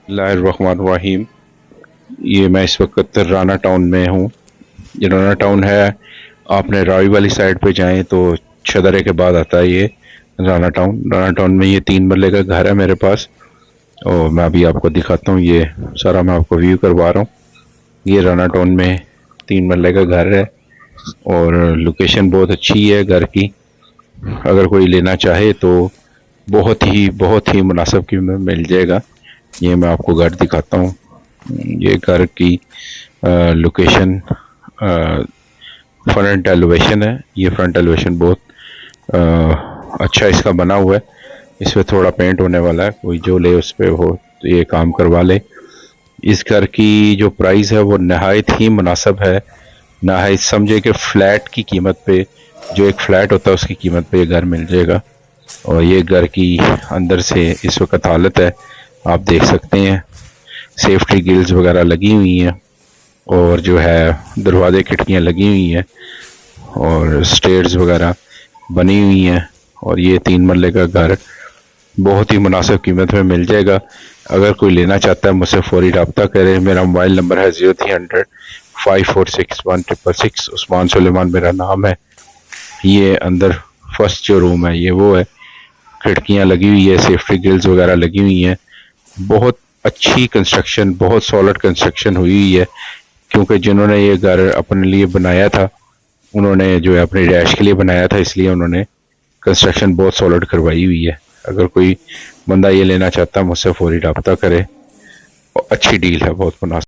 اللہ الرحمن الرحیم۔ یہ میں اس وقت رانا ٹاؤن میں ہوں۔ یہ رانا ٹاؤن ہے، آپ نے راوی والی سائڈ پہ جائیں تو چھدرے کے بعد آتا ہے یہ رانا ٹاؤن۔ رانا ٹاؤن میں یہ 3 مرلے کا گھر ہے میرے پاس، اور میں ابھی آپ کو دکھاتا ہوں۔ یہ سارا میں آپ کو ویو کروا رہا ہوں۔ یہ رانا ٹاؤن میں 3 مرلے کا گھر ہے، اور لوکیشن بہت اچھی ہے گھر کی۔ اگر کوئی لینا چاہے تو بہت ہی مناسب قیمت میں مل جائے گا۔ یہ میں آپ کو گھر دکھاتا ہوں۔ یہ گھر کی لوکیشن فرنٹ ایلیویشن ہے۔ یہ فرنٹ ایلیویشن بہت اچھا اس کا بنا ہوا ہے۔ اس پہ تھوڑا پینٹ ہونے والا ہے، کوئی جو لے اس پہ ہو تو یہ کام کروا لے۔ اس گھر کی جو پرائز ہے وہ نہایت ہی مناسب ہے، نہایت سمجھے کہ فلیٹ کی قیمت پہ، جو ایک فلیٹ ہوتا ہے اس کی قیمت پہ یہ گھر مل جائے گا۔ اور یہ گھر کی اندر سے اس وقت حالت ہے آپ دیکھ سکتے ہیں، سیفٹی گرلز وغیرہ لگی ہوئی ہیں، اور جو ہے دروازے کھڑکیاں لگی ہوئی ہیں، اور سٹیئرز وغیرہ بنی ہوئی ہیں۔ اور یہ 3 مرلے کا گھر بہت ہی مناسب قیمت میں مل جائے گا۔ اگر کوئی لینا چاہتا ہے مجھ سے فوری رابطہ کرے۔ میرا موبائل نمبر ہے 0300 546 1666۔ عثمان سلیمان میرا نام ہے۔ یہ اندر فرسٹ جو روم ہے یہ وہ ہے، کھڑکیاں لگی ہوئی ہے، سیفٹی گرلز وغیرہ لگی ہوئی ہیں۔ بہت اچھی کنسٹرکشن، بہت سالڈ کنسٹرکشن ہوئی ہوئی ہے، کیونکہ جنہوں نے یہ گھر اپنے لیے بنایا تھا انہوں نے جو ہے اپنی رہائش کے لیے بنایا تھا، اس لیے انہوں نے کنسٹرکشن بہت سالڈ کروائی ہوئی ہے۔ اگر کوئی بندہ یہ لینا چاہتا ہے مجھ سے فوری رابطہ کرے، اچھی ڈیل ہے، بہت مناسب۔